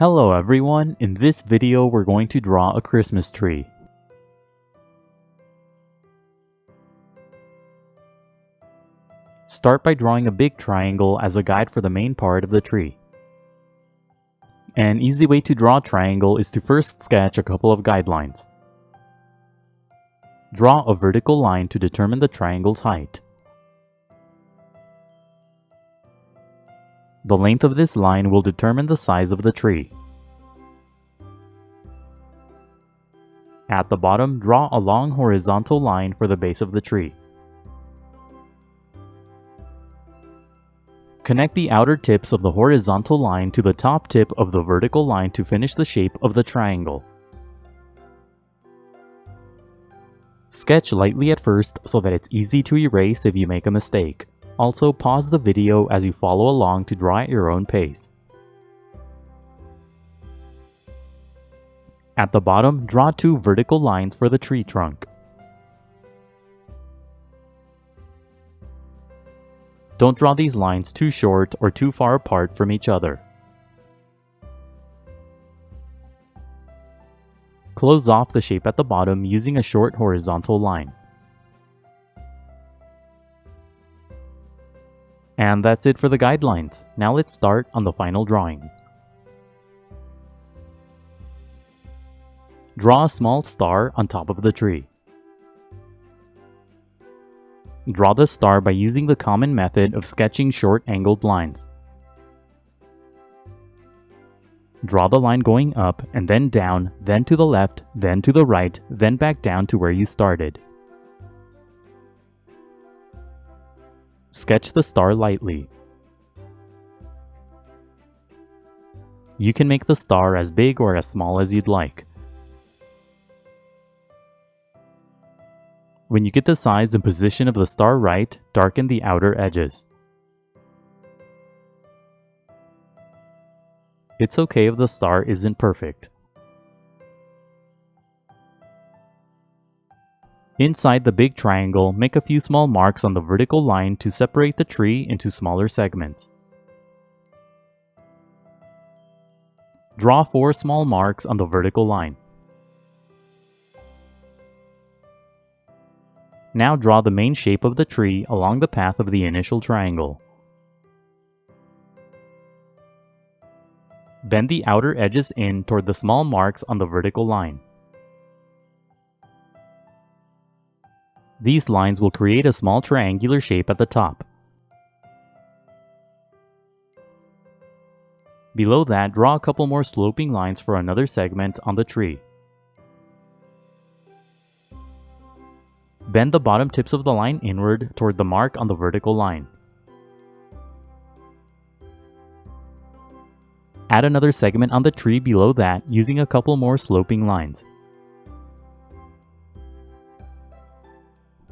Hello everyone, in this video we're going to draw a Christmas tree. Start by drawing a big triangle as a guide for the main part of the tree. An easy way to draw a triangle is to first sketch a couple of guidelines. Draw a vertical line to determine the triangle's height. The length of this line will determine the size of the tree. At the bottom, draw a long horizontal line for the base of the tree. Connect the outer tips of the horizontal line to the top tip of the vertical line to finish the shape of the triangle. Sketch lightly at first so that it's easy to erase if you make a mistake. Also, pause the video as you follow along to draw at your own pace. At the bottom, draw two vertical lines for the tree trunk. Don't draw these lines too short or too far apart from each other. Close off the shape at the bottom using a short horizontal line. And that's it for the guidelines. Now let's start on the final drawing. Draw a small star on top of the tree. Draw the star by using the common method of sketching short angled lines. Draw the line going up and then down, then to the left, then to the right, then back down to where you started. Sketch the star lightly. You can make the star as big or as small as you'd like. When you get the size and position of the star right, darken the outer edges. It's okay if the star isn't perfect. Inside the big triangle, make a few small marks on the vertical line to separate the tree into smaller segments. Draw 4 small marks on the vertical line. Now draw the main shape of the tree along the path of the initial triangle. Bend the outer edges in toward the small marks on the vertical line. These lines will create a small triangular shape at the top. Below that, draw a couple more sloping lines for another segment on the tree. Bend the bottom tips of the line inward toward the mark on the vertical line. Add another segment on the tree below that using a couple more sloping lines.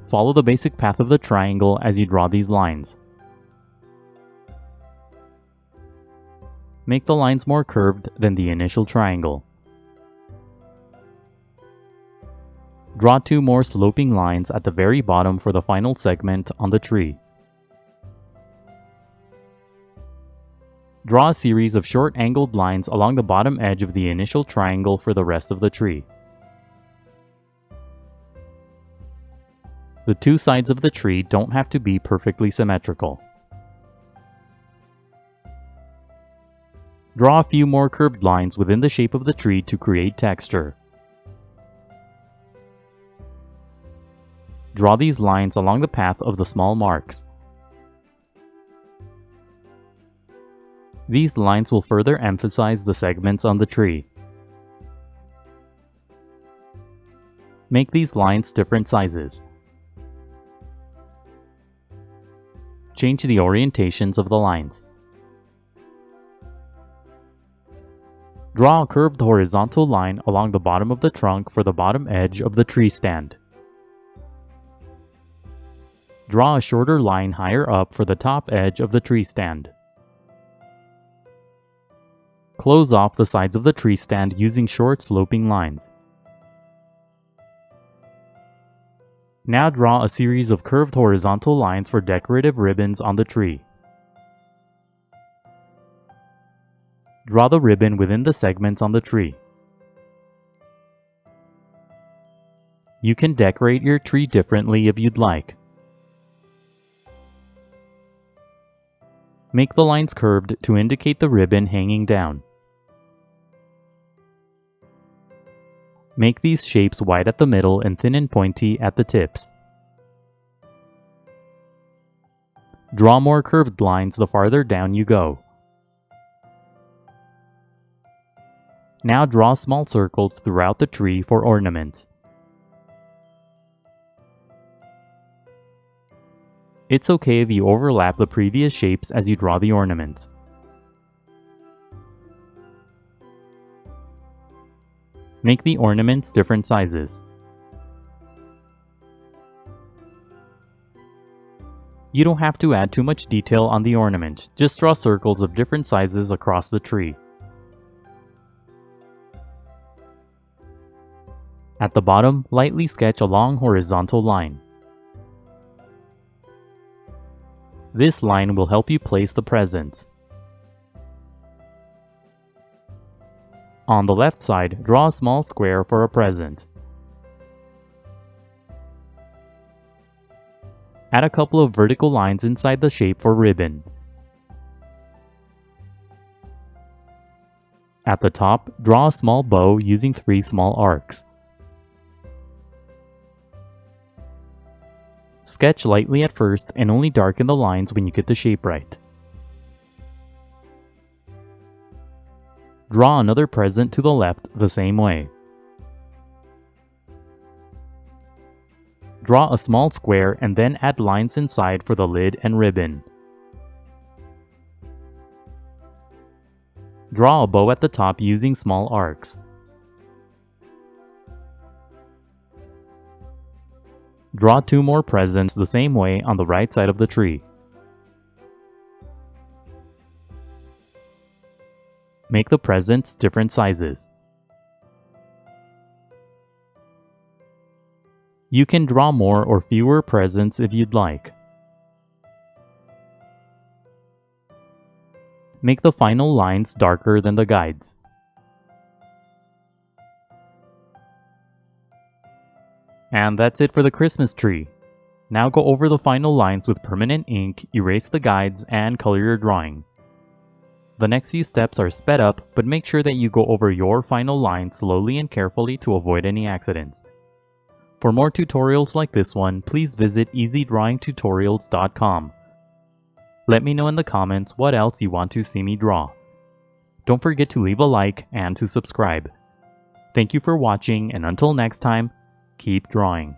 Follow the basic path of the triangle as you draw these lines. Make the lines more curved than the initial triangle. Draw 2 more sloping lines at the very bottom for the final segment on the tree. Draw a series of short angled lines along the bottom edge of the initial triangle for the rest of the tree. The two sides of the tree don't have to be perfectly symmetrical. Draw a few more curved lines within the shape of the tree to create texture. Draw these lines along the path of the small marks. These lines will further emphasize the segments on the tree. Make these lines different sizes. Change the orientations of the lines. Draw a curved horizontal line along the bottom of the trunk for the bottom edge of the tree stand. Draw a shorter line higher up for the top edge of the tree stand. Close off the sides of the tree stand using short sloping lines. Now draw a series of curved horizontal lines for decorative ribbons on the tree. Draw the ribbon within the segments on the tree. You can decorate your tree differently if you'd like. Make the lines curved to indicate the ribbon hanging down. Make these shapes wide at the middle and thin and pointy at the tips. Draw more curved lines the farther down you go. Now draw small circles throughout the tree for ornaments. It's okay if you overlap the previous shapes as you draw the ornaments. Make the ornaments different sizes. You don't have to add too much detail on the ornament, just draw circles of different sizes across the tree. At the bottom, lightly sketch a long horizontal line. This line will help you place the presents. On the left side, draw a small square for a present. Add a couple of vertical lines inside the shape for ribbon. At the top, draw a small bow using 3 small arcs. Sketch lightly at first and only darken the lines when you get the shape right. Draw another present to the left the same way. Draw a small square and then add lines inside for the lid and ribbon. Draw a bow at the top using small arcs. Draw 2 more presents the same way on the right side of the tree. Make the presents different sizes. You can draw more or fewer presents if you'd like. Make the final lines darker than the guides. And that's it for the Christmas tree. Now go over the final lines with permanent ink, erase the guides, and color your drawing. The next few steps are sped up, but make sure that you go over your final line slowly and carefully to avoid any accidents. For more tutorials like this one, please visit EasyDrawingTutorials.com. Let me know in the comments what else you want to see me draw. Don't forget to leave a like and to subscribe. Thank you for watching, and until next time, keep drawing.